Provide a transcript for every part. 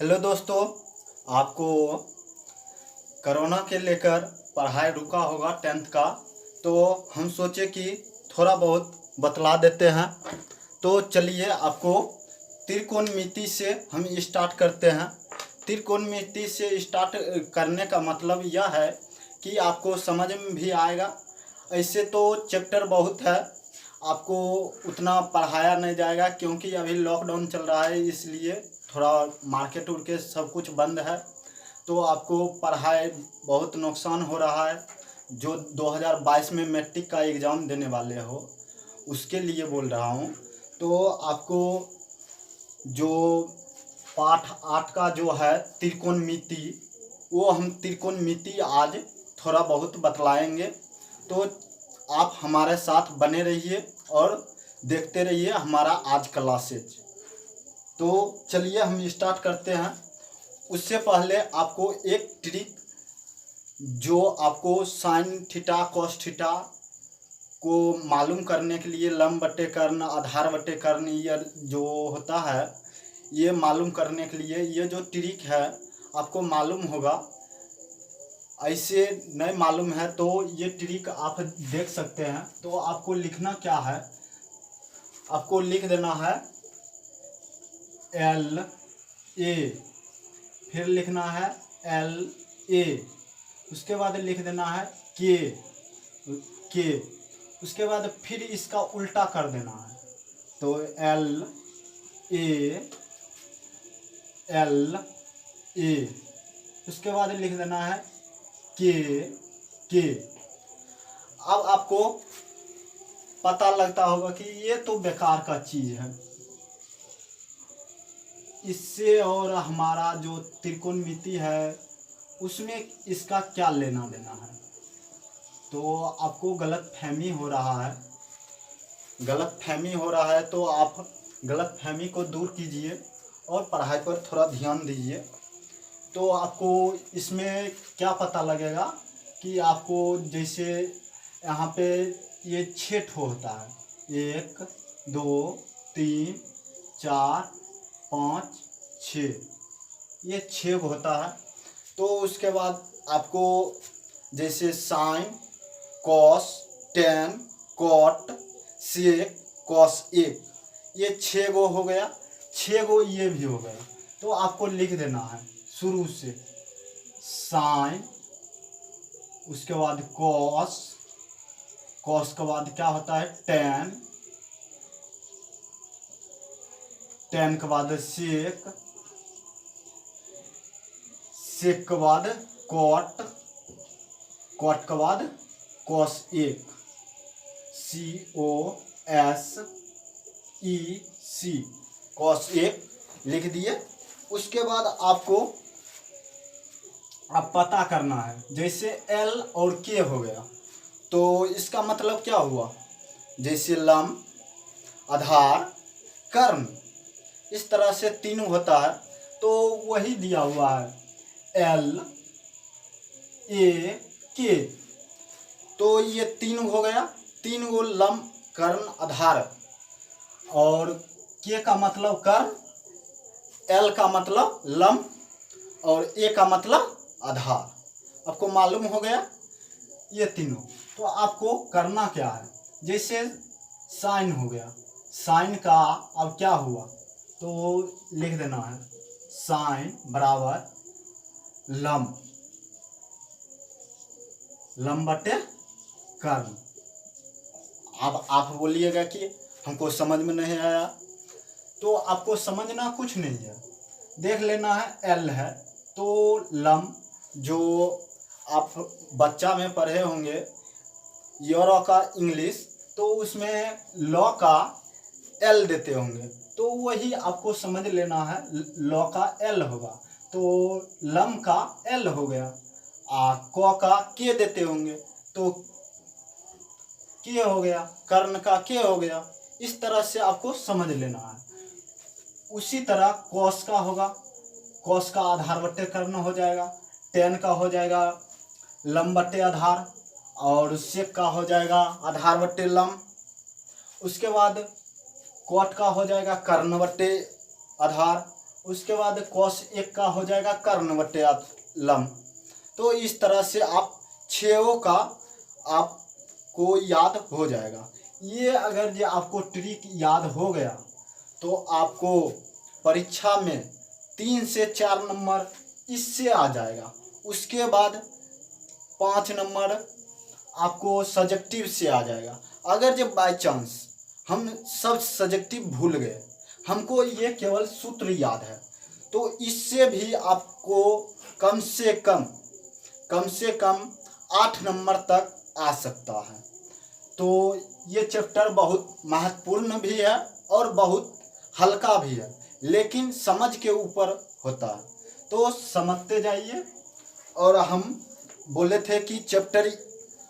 Hello दोस्तों, आपको corona के लेकर पढ़ाई रुका होगा 10th का, तो हम सोचे कि थोड़ा बहुत बतला देते हैं। तो चलिए आपको त्रिकोणमिति से हम स्टार्ट करते हैं। त्रिकोणमिति से स्टार्ट करने का मतलब यह है कि आपको समझ में भी आएगा। ऐसे तो चैप्टर बहुत है, आपको उतना पढ़ाया नहीं जाएगा क्योंकि अभी लॉकडाउन चल रहा है, इसलिए थोड़ा मार्केट उर्केट सब कुछ बंद है, तो आपको पढ़ाई बहुत नुकसान हो रहा है। जो 2022 में मैट्रिक का एग्ज़ाम देने वाले हो उसके लिए बोल रहा हूँ। तो आपको जो पाठ 8 का जो है त्रिकोणमिति, वो हम त्रिकोणमिति आज थोड़ा बहुत बतलाएंगे। तो आप हमारे साथ बने रहिए और देखते रहिए हमारा आज क्लासेज। तो चलिए हम स्टार्ट करते हैं। उससे पहले आपको एक ट्रिक जो आपको साइन थीटा कॉस थीटा को मालूम करने के लिए लंब बटे कर्ण आधार बटे कर्ण ये जो होता है, ये मालूम करने के लिए ये जो ट्रिक है आपको मालूम होगा। ऐसे नहीं मालूम है तो ये ट्रिक आप देख सकते हैं। तो आपको लिखना क्या है, आपको लिख देना है एल ए, फिर लिखना है एल ए, उसके बाद लिख देना है के के, उसके बाद फिर इसका उल्टा कर देना है। तो एल ए, उसके बाद लिख देना है के। अब आपको पता लगता होगा कि ये तो बेकार का चीज़ है, इससे और हमारा जो त्रिकोणमिति है उसमें इसका क्या लेना देना है। तो आपको गलतफहमी हो रहा है, तो आप गलतफहमी को दूर कीजिए और पढ़ाई पर थोड़ा ध्यान दीजिए। तो आपको इसमें क्या पता लगेगा कि आपको जैसे यहाँ पे ये 6 ठो होता है, 1 2 3 4 5 6, ये 6 होता है। तो उसके बाद आपको जैसे sine cos tan cot sec cos एक, ये 6 गो हो गया, 6 गो ये भी हो गया। तो आपको लिख देना है शुरू से साइन, उसके बाद कॉस, कॉस के बाद क्या होता है टेन, टेन के बाद सेक, सेक के बाद कॉट, कॉट के बाद कॉस एक, COSEC, कॉस एक लिख दिए। उसके बाद आपको अब पता करना है, जैसे L और K हो गया तो इसका मतलब क्या हुआ, जैसे लंब आधार कर्ण, इस तरह से तीनों होता है। तो वही दिया हुआ है L A K, तो ये 3 हो गया, 3 गो लंब कर्ण आधार, और K का मतलब कर्ण, L का मतलब लंब और A का मतलब आधार। आपको मालूम हो गया ये तीनों। तो आपको करना क्या है, जैसे साइन हो गया, साइन का अब क्या हुआ तो लिख देना है साइन बराबर लंब, लंब बटे कर्ण। अब आप बोलिएगा कि हमको समझ में नहीं आया, तो आपको समझना कुछ नहीं है, देख लेना है L है तो लंब, जो आप बच्चा में पढ़े होंगे यूरो का इंग्लिश, तो उसमें लॉ का L देते होंगे, तो वही आपको समझ लेना है, लॉ का L होगा तो लंब का L हो गया। क का K देते होंगे तो K हो गया, कर्ण का K हो गया। इस तरह से आपको समझ लेना है। उसी तरह कॉस का होगा, कॉस का आधार बटे कर्ण हो जाएगा, टेन का हो जाएगा लंब बटे आधार, और सेक का हो जाएगा आधार बटे लंब। उसके बाद कॉट का हो जाएगा कर्ण बटे आधार, उसके बाद cos 1 का हो जाएगा कर्ण बटे लम। तो इस तरह से आप 6 का आपको याद हो जाएगा। ये अगर ये आपको ट्रिक याद हो गया तो आपको परीक्षा में 3 से 4 नंबर इससे आ जाएगा। उसके बाद 5 नंबर आपको सब्जेक्टिव से आ जाएगा। अगर जब बाई चांस हम सब सब्जेक्टिव भूल गए, हमको ये केवल सूत्र याद है, तो इससे भी आपको कम से कम 8 नंबर तक आ सकता है। तो ये चैप्टर बहुत महत्वपूर्ण भी है और बहुत हल्का भी है, लेकिन समझ के ऊपर होता है। तो समझते जाइए। और हम बोले थे कि चैप्टर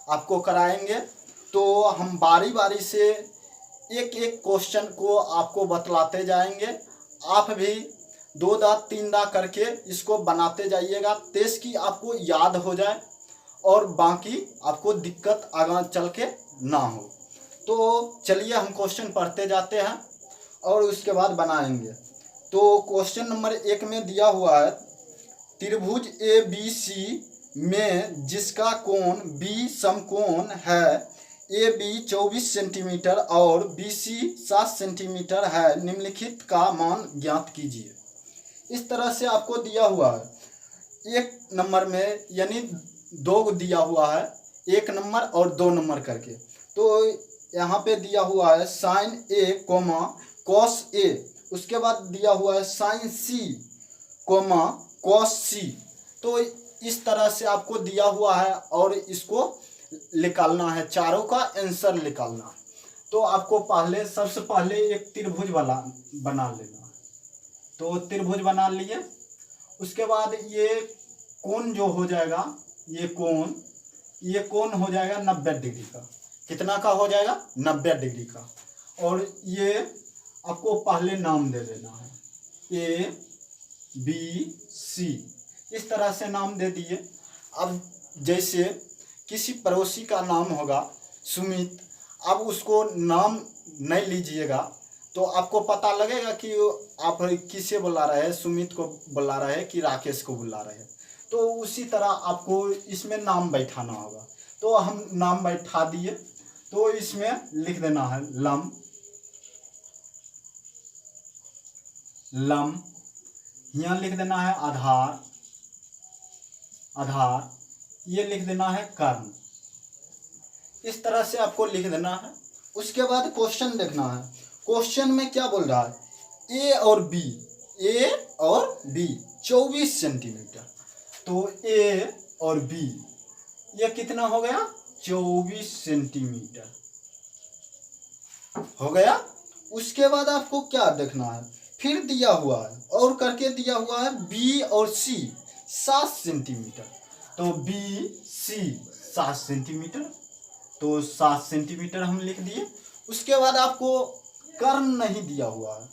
आपको कराएंगे, तो हम बारी बारी से एक एक क्वेश्चन को आपको बतलाते जाएंगे। आप भी 2 दांत 3 दांत करके इसको बनाते जाइएगा, तेज की आपको याद हो जाए और बाकी आपको दिक्कत आगे चल के ना हो। तो चलिए हम क्वेश्चन पढ़ते जाते हैं और उसके बाद बनाएंगे। तो क्वेश्चन नंबर 1 में दिया हुआ है, त्रिभुज ABC में जिसका कोण B समकोण है, AB 24 सेंटीमीटर और BC 7 सेंटीमीटर है, निम्नलिखित का मान ज्ञात कीजिए। इस तरह से आपको दिया हुआ है। 1 नंबर में यानी 2 दिया हुआ है, 1 नंबर और 2 नंबर करके। तो यहाँ पे दिया हुआ है sin A cos A, उसके बाद दिया हुआ है sin C cos C। तो इस तरह से आपको दिया हुआ है और इसको निकालना है, चारों का आंसर निकालना है। तो आपको सबसे पहले एक त्रिभुज बना लेना है। तो त्रिभुज बना लिए, उसके बाद ये कोण जो हो जाएगा, ये कोण हो जाएगा 90 डिग्री का। कितना का हो जाएगा? 90 डिग्री का। और ये आपको पहले नाम दे देना है, ABC, इस तरह से नाम दे दिए। अब जैसे किसी पड़ोसी का नाम होगा सुमित, अब उसको नाम नहीं लीजिएगा तो आपको पता लगेगा कि आप किसे बुला रहे हैं, सुमित को बुला रहे हैं कि राकेश को बुला रहे हैं। तो उसी तरह आपको इसमें नाम बैठाना होगा। तो हम नाम बैठा दिए, तो इसमें लिख देना है लम, यहाँ लिख देना है आधार, ये लिख देना है कर्ण। इस तरह से आपको लिख देना है। उसके बाद क्वेश्चन देखना है। क्वेश्चन में क्या बोल रहा है? A और B 24 सेंटीमीटर। तो A और B ये कितना हो गया? 24 सेंटीमीटर हो गया। उसके बाद आपको क्या देखना है? फिर दिया हुआ है और करके दिया हुआ है B और C 7 सेंटीमीटर। तो BC 7 सेंटीमीटर, तो 7 सेंटीमीटर हम लिख दिए। उसके बाद आपको कर्ण नहीं दिया हुआ है।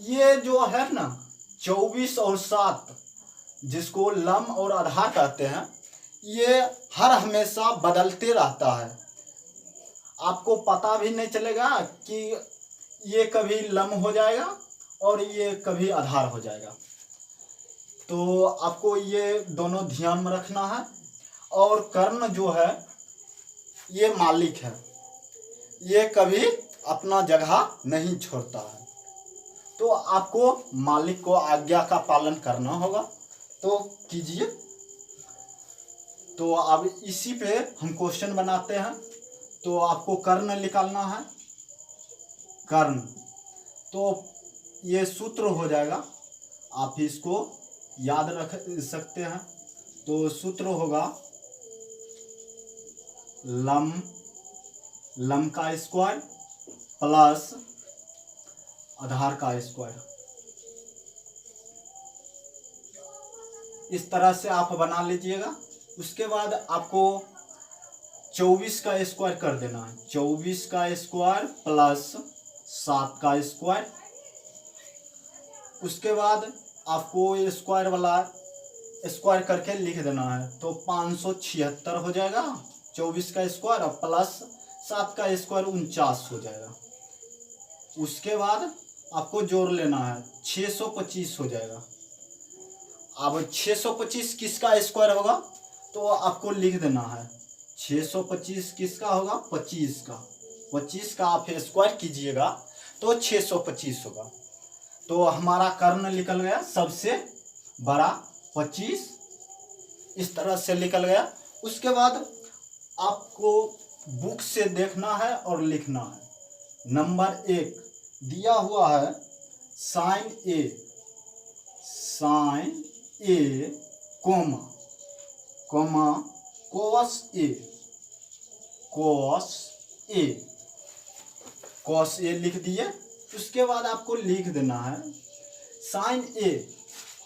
ये जो है ना 24 और 7, जिसको लम और आधार कहते हैं, ये हर हमेशा बदलते रहता है। आपको पता भी नहीं चलेगा कि ये कभी लम हो जाएगा और ये कभी आधार हो जाएगा। तो आपको ये दोनों ध्यान में रखना है। और कर्ण जो है ये मालिक है, ये कभी अपना जगह नहीं छोड़ता है। तो आपको मालिक को आज्ञा का पालन करना होगा, तो कीजिए। तो अब इसी पे हम क्वेश्चन बनाते हैं। तो आपको कर्ण निकालना है, कर्ण। तो ये सूत्र हो जाएगा, आप इसको याद रख सकते हैं। तो सूत्र होगा लम का स्क्वायर प्लस आधार का स्क्वायर। इस तरह से आप बना लीजिएगा। उसके बाद आपको 24 का स्क्वायर कर देना है, 24 का स्क्वायर प्लस 7 का स्क्वायर। उसके बाद आपको ये स्क्वायर वाला स्क्वायर करके लिख देना है। तो 576 हो जाएगा 24 का स्क्वायर और प्लस 7 का स्क्वायर 49 हो जाएगा। उसके बाद आपको जोड़ लेना है, 625 हो जाएगा। अब 625 किसका स्क्वायर होगा, तो आपको लिख देना है 625 किसका होगा, 25 का। 25 का आप स्क्वायर कीजिएगा तो 625 होगा। तो हमारा कर्ण निकल गया सबसे बड़ा 25, इस तरह से निकल गया। उसके बाद आपको बुक से देखना है और लिखना है। नंबर 1 दिया हुआ है sign A coma cos A लिख दिए। उसके बाद आपको लिख देना है साइन ए।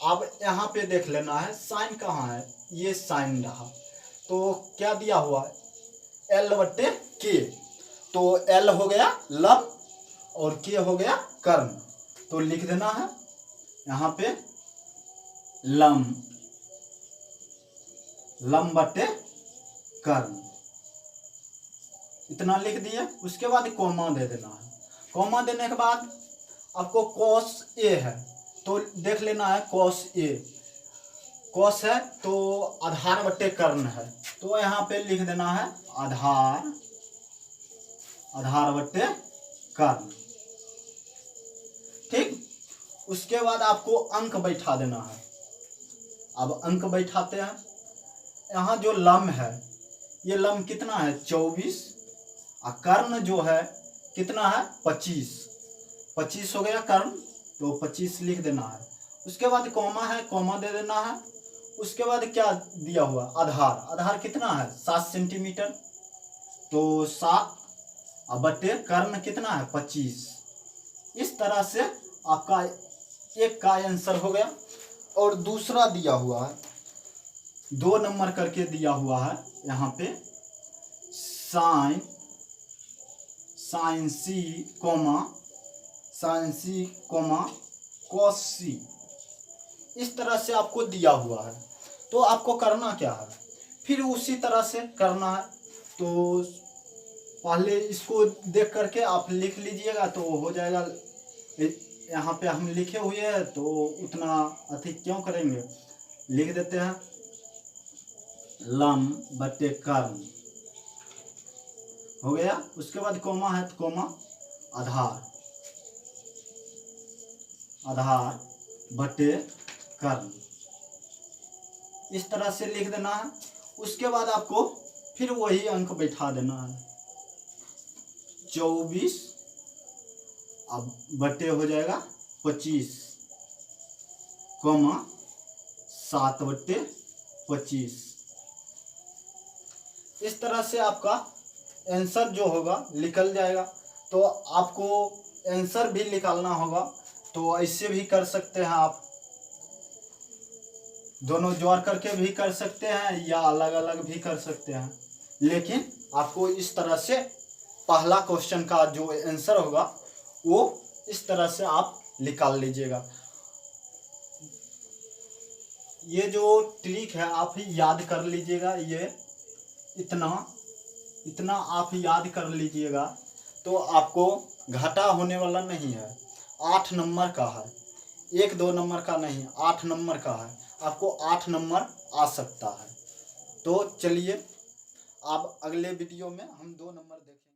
अब यहाँ पे देख लेना है साइन कहाँ है, ये साइन रहा, तो क्या दिया हुआ है L/K। तो L हो गया लंब और K हो गया कर्ण, तो लिख देना है यहाँ पे लंब/कर्ण, इतना लिख दिए। उसके बाद कॉमा दे देना है। कॉमा देने के बाद आपको cos A है तो देख लेना है cos A। cos है तो आधार/कर्ण है, तो यहाँ पे लिख देना है आधार/कर्ण। ठीक, उसके बाद आपको अंक बैठा देना है। अब अंक बैठाते हैं। यहाँ जो लंब है, ये लंब कितना है 24, और कर्ण जो है कितना है 25 हो गया कर्ण, तो 25 लिख देना है। उसके बाद कॉमा है, कॉमा दे देना है। उसके बाद क्या दिया हुआ आधार कितना है 7 सेंटीमीटर, तो 7 कर्ण कितना है 25। इस तरह से आपका एक का आंसर हो गया। और दूसरा दिया हुआ है 2 नंबर करके दिया हुआ है यहाँ पे साइन सी कॉस सी, इस तरह से आपको दिया हुआ है। तो आपको करना क्या है, फिर उसी तरह से करना है। तो पहले इसको देख करके आप लिख लीजिएगा तो हो जाएगा। यहाँ पे हम लिखे हुए हैं तो उतना अधिक क्यों करेंगे, लिख देते हैं लंब/कर्ण हो गया। उसके बाद कॉमा है तो कॉमा आधार/कर्ण, इस तरह से लिख देना है। उसके बाद आपको फिर वही अंक बैठा देना है 24 अब बटे हो जाएगा 25 7/25। इस तरह से आपका आंसर जो होगा निकल जाएगा। तो आपको आंसर भी निकालना होगा तो ऐसे भी कर सकते हैं आप, दोनों जोड़ करके भी कर सकते हैं या अलग अलग भी कर सकते हैं। लेकिन आपको इस तरह से पहला क्वेश्चन का जो आंसर होगा वो इस तरह से आप निकाल लीजिएगा। ये जो ट्रिक है आप ही याद कर लीजिएगा, ये इतना आप याद कर लीजिएगा तो आपको घाटा होने वाला नहीं है। 8 नंबर का है, 1-2 नंबर का नहीं, 8 नंबर का है, आपको 8 नंबर आ सकता है। तो चलिए अब अगले वीडियो में हम 2 नंबर देखेंगे।